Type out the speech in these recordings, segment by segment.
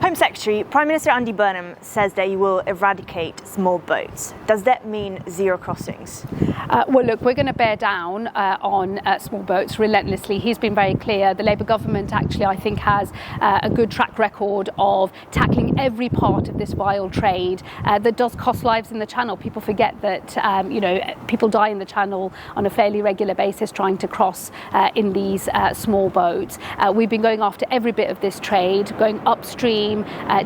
Home Secretary, Prime Minister Andy Burnham says that he will eradicate small boats. Does that mean zero crossings? Well, look, we're going to bear down on small boats relentlessly. He's been very clear. The Labour government actually, I think, has a good track record of tackling every part of this vile trade that does cost lives in the Channel. People forget that, people die in the Channel on a fairly regular basis trying to cross in these small boats. We've been going after every bit of this trade, going upstream,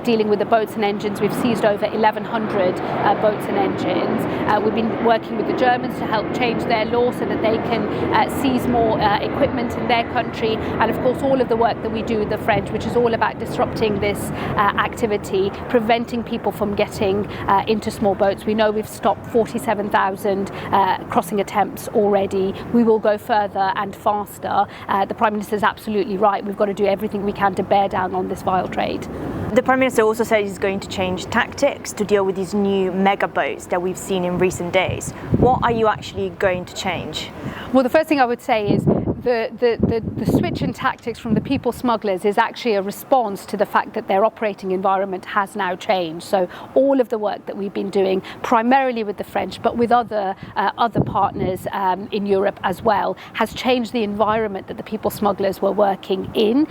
dealing with the boats and engines. We've seized over 1,100 boats and engines. We've been working with the Germans to help change their law so that they can seize more equipment in their country. And of course, all of the work that we do with the French, which is all about disrupting this activity, preventing people from getting into small boats. We know we've stopped 47,000 crossing attempts already. We will go further and faster. The Prime Minister is absolutely right. We've got to do everything we can to bear down on this vile trade. The Prime Minister also said he's going to change tactics to deal with these new mega boats that we've seen in recent days. What are you actually going to change? Well, the first thing I would say is the switch in tactics from the people smugglers is actually a response to the fact that their operating environment has now changed. So all of the work that we've been doing, primarily with the French, but with other partners in Europe as well, has changed the environment that the people smugglers were working in.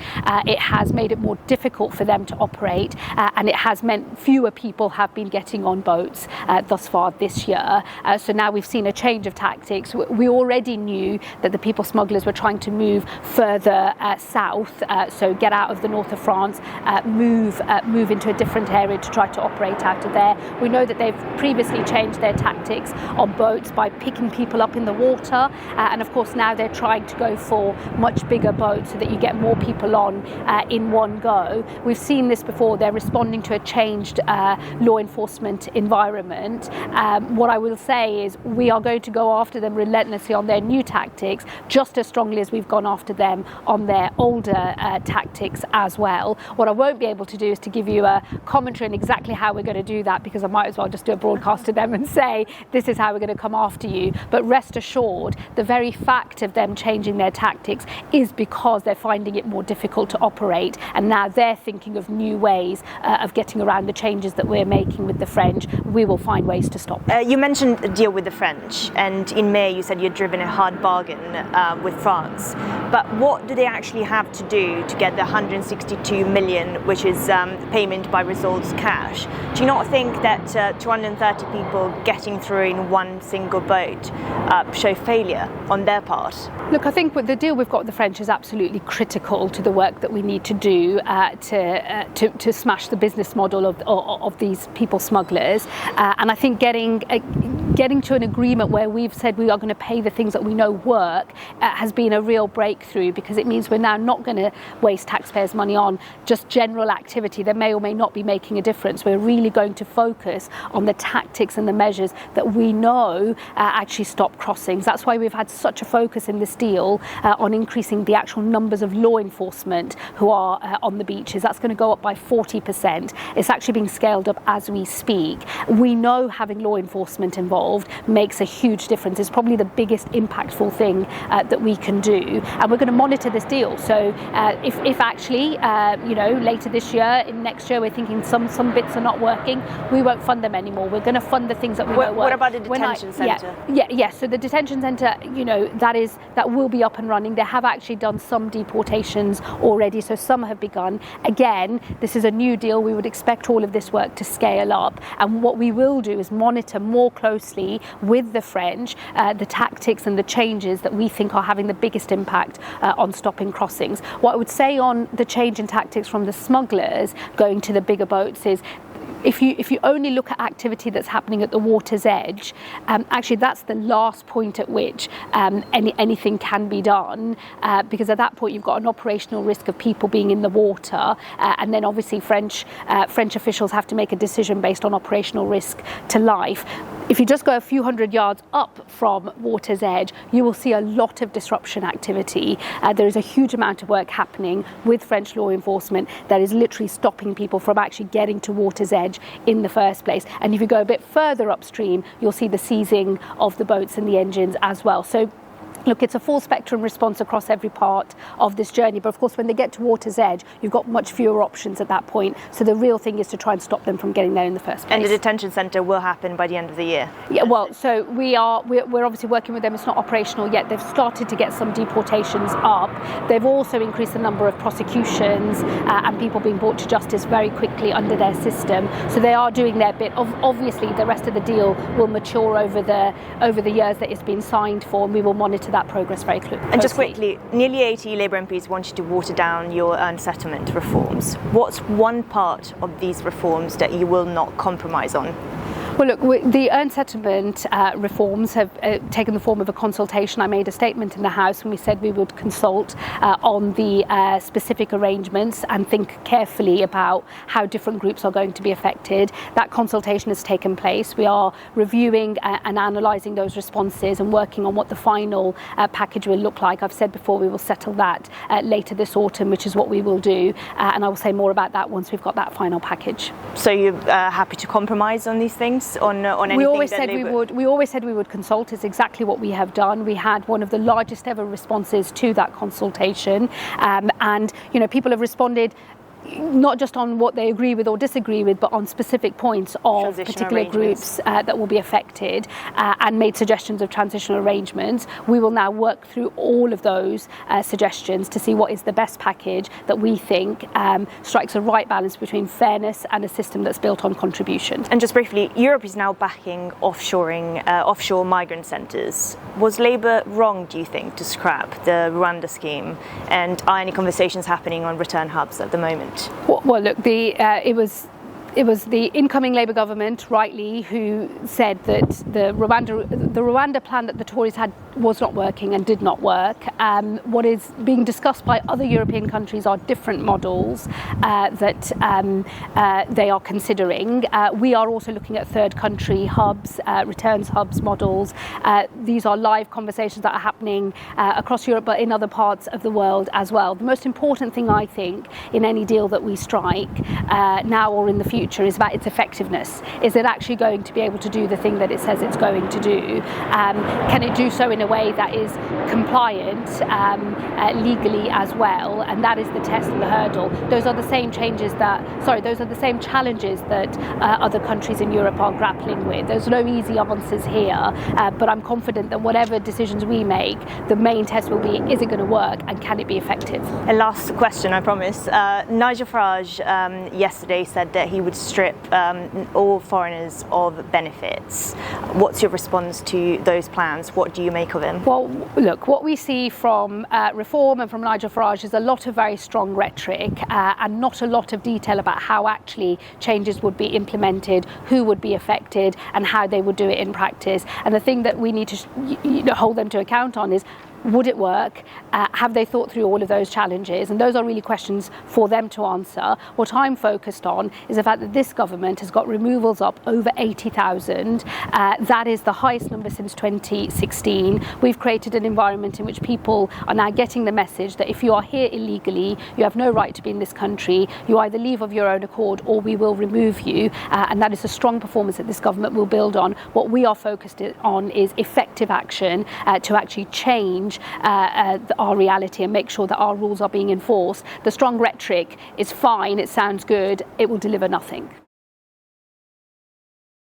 It has made it more difficult for them to operate, and it has meant fewer people have been getting on boats thus far this year. So now we've seen a change of tactics. We already knew that the people smugglers were trying to move further south, so get out of the north of France, move into a different area to try to operate out of there. We know that they've previously changed their tactics on boats by picking people up in the water, and of course now they're trying to go for much bigger boats so that you get more people on in one go. We've seen this before. They're responding to a changed law enforcement environment. What I will say is we are going to go after them relentlessly on their new tactics, just as strongly as we've gone after them on their older tactics as well. What I won't be able to do is to give you a commentary on exactly how we're going to do that, because I might as well just do a broadcast to them and say this is how we're going to come after you. But rest assured, the very fact of them changing their tactics is because they're finding it more difficult to operate, and now they're thinking of new ways of getting around the changes that we're making with the French. We will find ways to stop. You mentioned a deal with the French, and in May you said you'd driven a hard bargain with France. But what do they actually have to do to get the 162 million, which is payment by results cash? Do you not think that 230 people getting through in one single boat show failure on their part? Look, I think the deal we've got with the French is absolutely critical to the work that we need to do to smash the business model of these people smugglers. And I think getting to an agreement where we've said we are going to pay the things that we know work has been a real breakthrough, because it means we're now not going to waste taxpayers' money on just general activity that may or may not be making a difference. We're really going to focus on the tactics and the measures that we know actually stop crossings. That's why we've had such a focus in this deal on increasing the actual numbers of law enforcement who are on the beaches. That's going to go up by 40%. It's actually being scaled up as we speak. We know having law enforcement involved makes a huge difference. It's probably the biggest impactful thing that we can do, and we're going to monitor this deal. So if actually later this year, in next year, we're thinking some bits are not working, we won't fund them anymore. We're going to fund the things that we know work. What about the detention centre? So the detention centre, that will be up and running. They have actually done some deportations already, so some have begun. Again, this is a new deal. We would expect all of this work to scale up, and what we will do is monitor more closely with the French the tactics and the changes that we think are having the biggest impact on stopping crossings. What I would say on the change in tactics from the smugglers going to the bigger boats is, if you only look at activity that's happening at the water's edge, actually that's the last point at which anything can be done, because at that point you've got an operational risk of people being in the water, and then obviously French officials have to make a decision based on operational risk to life. If you just go a few hundred yards up from water's edge, you will see a lot of disruption activity. There is a huge amount of work happening with French law enforcement that is literally stopping people from actually getting to water's edge in the first place. And if you go a bit further upstream, you'll see the seizing of the boats and the engines as well. So Look, it's a full spectrum response across every part of this journey. But of course, when they get to water's edge, you've got much fewer options at that point. So the real thing is to try and stop them from getting there in the first place. And the detention centre will happen by the end of the year? Yeah, well, so we're obviously working with them. It's not operational yet. They've started to get some deportations up. They've also increased the number of prosecutions and people being brought to justice very quickly under their system. So they are doing their bit. Obviously, the rest of the deal will mature over the years that it's been signed for, and we will monitor that progress very closely. And just quickly, nearly 80 Labour MPs want you to water down your earned settlement reforms. What's one part of these reforms that you will not compromise on? Well, look, the earned settlement reforms have taken the form of a consultation. I made a statement in the House when we said we would consult on the specific arrangements and think carefully about how different groups are going to be affected. That consultation has taken place. We are reviewing and analysing those responses and working on what the final package will look like. I've said before we will settle that later this autumn, which is what we will do. And I will say more about that once we've got that final package. So you're happy to compromise on these things? On anything we always said we would consult. Is exactly what we have done. We had one of the largest ever responses to that consultation, and people have responded not just on what they agree with or disagree with, but on specific points of particular groups that will be affected, and made suggestions of transitional arrangements. We will now work through all of those suggestions to see what is the best package that we think strikes a right balance between fairness and a system that's built on contribution. And just briefly, Europe is now backing offshore migrant centres. Was Labour wrong, do you think, to scrap the Rwanda scheme? And are any conversations happening on return hubs at the moment? Well, look, it was the incoming Labour government, rightly, who said that the Rwanda plan that the Tories had was not working and did not work. What is being discussed by other European countries are different models that they are considering. We are also looking at third country hubs, returns hubs models. These are live conversations that are happening across Europe, but in other parts of the world as well. The most important thing, I think, in any deal that we strike now or in the future is about its effectiveness. Is it actually going to be able to do the thing that it says it's going to do? Can it do so in a way that is compliant legally as well? And that is the test and the hurdle. Those are the same challenges that other countries in Europe are grappling with. There's no easy answers here, but I'm confident that whatever decisions we make, the main test will be, is it going to work and can it be effective? A last question, I promise. Nigel Farage yesterday said that he would strip all foreigners of benefits. What's your response to those plans? What do you make of them? Well, look, what we see from Reform and from Nigel Farage is a lot of very strong rhetoric and not a lot of detail about how actually changes would be implemented, who would be affected, and how they would do it in practice. And the thing that we need to hold them to account on is, would it work? Have they thought through all of those challenges? And those are really questions for them to answer. What I'm focused on is the fact that this government has got removals up over 80,000. That is the highest number since 2016. We've created an environment in which people are now getting the message that if you are here illegally, you have no right to be in this country. You either leave of your own accord or we will remove you. And that is a strong performance that this government will build on. What we are focused on is effective action to actually change our reality and make sure that our rules are being enforced. The strong rhetoric is fine, it sounds good, it will deliver nothing.